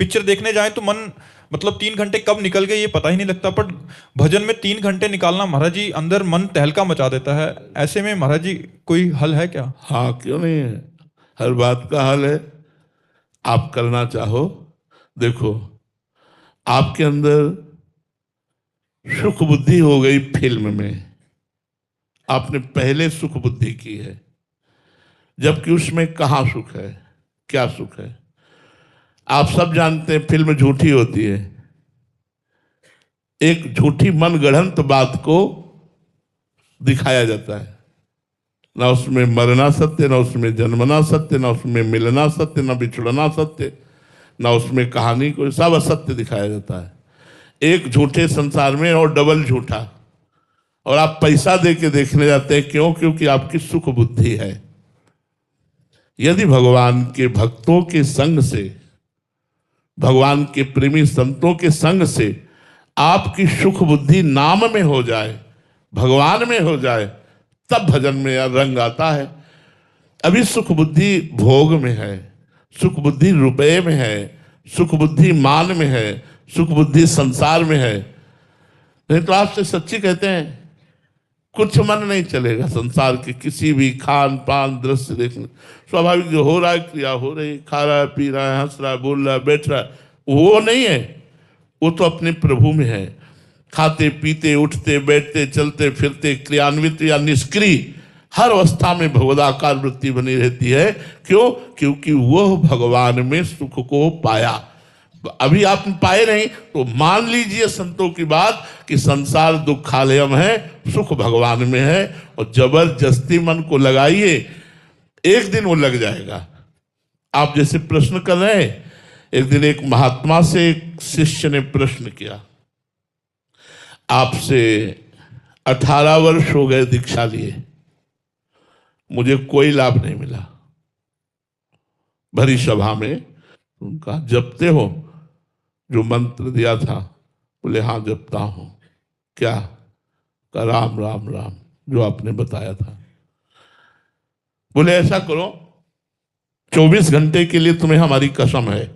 Picture देखने जाए तो मन मतलब 3 घंटे कब निकल गए ये पता ही नहीं लगता, पर भजन में 3 घंटे निकालना महाराज जी अंदर मन तहलका मचा देता है। ऐसे में महाराज जी कोई हल है क्या? हाँ, क्यों नहीं है, हर बात का हल है। आप करना चाहो, देखो आपके अंदर सुख बुद्धि हो गई फिल्म में, आपने पहले सुख बुद्धि की है, जबकि उसमें कहाँ सुख है, क्या सुख है। आप सब जानते हैं फिल्म झूठी होती है, एक झूठी मन गढ़ंत बात को दिखाया जाता है। ना उसमें मरना सत्य, ना उसमें जन्मना सत्य, ना उसमें मिलना सत्य, ना बिछड़ना सत्य, ना उसमें कहानी कोई, सब असत्य दिखाया जाता है एक झूठे संसार में, और डबल झूठा। और आप पैसा दे के देखने जाते हैं, क्यों? क्योंकि आपकी सुख बुद्धि है। यदि भगवान के भक्तों के संग से, भगवान के प्रेमी संतों के संग से आपकी सुख बुद्धि नाम में हो जाए, भगवान में हो जाए, तब भजन में रंग आता है। अभी सुख बुद्धि भोग में है, सुख बुद्धि रुपए में है, सुख बुद्धि मान में है, सुख बुद्धि संसार में है। नहीं तो आपसे सच्ची कहते हैं, कुछ मन नहीं चलेगा संसार के किसी भी खान पान दृश्य देखने। स्वाभाविक जो हो रहा है, क्रिया हो रही, खा रहा है, पी रहा है, हंस रहा है, बोल रहा है, बैठ रहा है, वो नहीं है, वो तो अपने प्रभु में है। खाते पीते उठते बैठते चलते फिरते क्रियान्वित या निष्क्रिय हर अवस्था में भगवदाकार वृत्ति बनी रहती है। क्यों? क्योंकि वह भगवान में सुख को पाया। अभी आप पाए नहीं तो मान लीजिए संतों की बात कि संसार दुखालयम है, सुख भगवान में है। और जबरदस्ती मन को लगाइए, एक दिन वो लग जाएगा। आप जैसे प्रश्न कर रहे हैं, एक दिन एक महात्मा से एक शिष्य ने प्रश्न किया, आपसे 18 वर्ष हो गए दीक्षा लिए, मुझे कोई लाभ नहीं मिला। भरी सभा में उनका, जपते हो जो मंत्र दिया था? बोले हाँ जपता हूं। क्या? का राम राम राम, जो आपने बताया था। बोले ऐसा करो, 24 घंटे के लिए तुम्हें हमारी कसम है,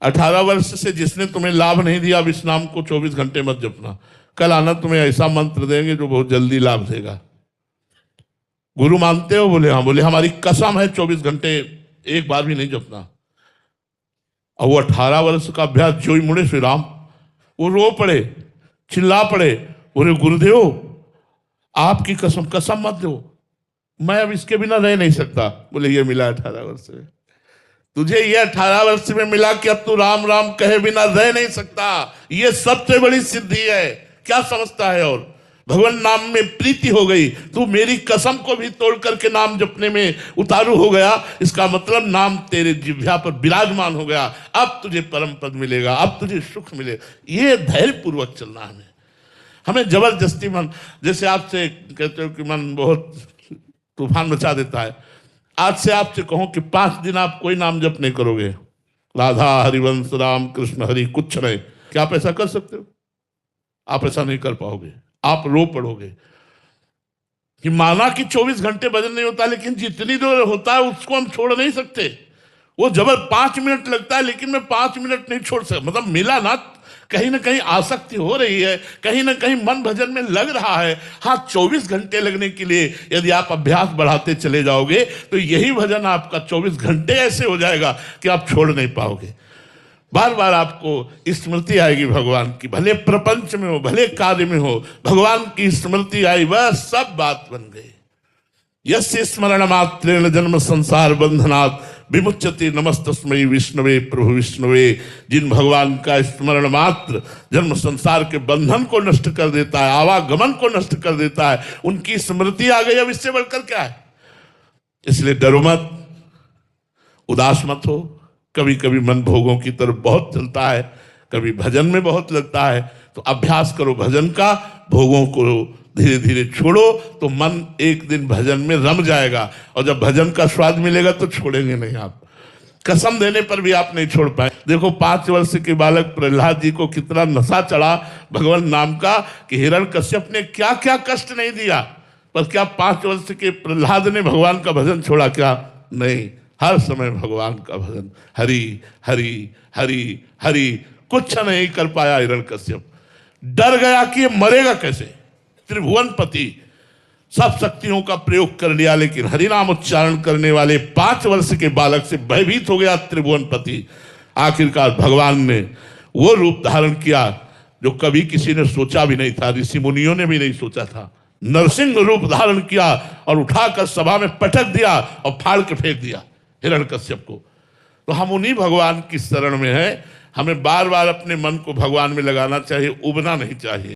18 वर्ष से जिसने तुम्हें लाभ नहीं दिया, अब इस नाम को 24 घंटे मत जपना। कल आना, तुम्हें ऐसा मंत्र देंगे जो बहुत जल्दी लाभ देगा। गुरु मानते हो? बोले हाँ। बोले हमारी कसम है 24 घंटे एक बार भी नहीं जपना। और वो 18 वर्ष का अभ्यास जो ही मुड़े श्री राम, वो रो पड़े, चिल्ला पड़े, बोले गुरुदेव आपकी कसम, कसम मत दो, मैं अब इसके बिना रह नहीं सकता। बोले ये मिला 18 वर्ष में तुझे, ये 18 वर्ष में मिला कि अब तू राम राम कहे बिना रह नहीं सकता। ये सबसे बड़ी सिद्धि है। क्या समझता है? और भगवान नाम में प्रीति हो गई, तू मेरी कसम को भी तोड़ करके नाम जपने में उतारू हो गया। इसका मतलब नाम तेरे जिह्वा पर विराजमान हो गया, अब तुझे परम पद मिलेगा, अब तुझे सुख मिलेगा। ये धैर्य पूर्वक चलना है हमें जबरदस्ती मन, जैसे आपसे कहते हो कि मन बहुत तूफान मचा देता है, आज से आपसे कहो कि 5 दिन आप कोई नाम जप नहीं करोगे, राधा हरिवंश राम कृष्ण हरि कुछ नहीं, क्या आप ऐसा कर सकते हो? आप ऐसा नहीं कर पाओगे, आप रो पड़ोगे। कि माना कि 24 घंटे भजन नहीं होता, लेकिन जितनी देर होता है उसको हम छोड़ नहीं सकते। वो जबर 5 मिनट लगता है, लेकिन मैं 5 मिनट नहीं छोड़ सकता। मतलब मिला ना, कहीं ना कहीं आसक्ति हो रही है, कहीं ना कहीं मन भजन में लग रहा है। हाँ, 24 घंटे लगने के लिए यदि आप अभ्यास बढ़ाते चले जाओगे तो यही भजन आपका 24 घंटे ऐसे हो जाएगा कि आप छोड़ नहीं पाओगे। बार बार आपको स्मृति आएगी भगवान की, भले प्रपंच में हो भले कार्य में हो, भगवान की स्मृति आई, बस सब बात बन गई। यस्य स्मरण मात्रेण जन्म संसार बंधनात् विमुच्यते नमस्तस्मै विष्णुवे प्रभु विष्णुवे। जिन भगवान का स्मरण मात्र जन्म संसार के बंधन को नष्ट कर देता है, आवागमन को नष्ट कर देता है, उनकी स्मृति आ गई, अब इससे बढ़कर क्या है। इसलिए डरो मत, उदास मत हो। कभी कभी मन भोगों की तरफ बहुत चलता है, कभी भजन में बहुत लगता है, तो अभ्यास करो भजन का, भोगों को धीरे धीरे छोड़ो तो मन एक दिन भजन में रम जाएगा। और जब भजन का स्वाद मिलेगा तो छोड़ेंगे नहीं आप। कसम देने पर भी आप नहीं छोड़ पाए। देखो 5 वर्ष के बालक प्रहलाद जी को कितना नशा चढ़ा भगवान नाम का, कि हिरण्यकश्यप ने क्या क्या कष्ट नहीं दिया, पर क्या 5 वर्ष के प्रहलाद ने भगवान का भजन छोड़ा? क्या नहीं। हर समय भगवान का भजन, हरि हरि हरि हरि। कुछ नहीं कर पाया हिरण्यकश्यप, डर गया कि ये मरेगा कैसे। त्रिभुवनपति सब शक्तियों का प्रयोग कर लिया, लेकिन हरिनाम उच्चारण करने वाले 5 वर्ष के बालक से भयभीत हो गया त्रिभुवनपति। आखिरकार भगवान ने वो रूप धारण किया जो कभी किसी ने सोचा भी नहीं था, ऋषि मुनियों ने भी नहीं सोचा था। नरसिंह रूप धारण किया और उठाकर सभा में पटक दिया और फाड़ के फेंक दिया हिरण्यकश्यप को। तो हम उन्हीं भगवान की शरण में हैं। हमें बार बार अपने मन को भगवान में लगाना चाहिए, उबना नहीं चाहिए।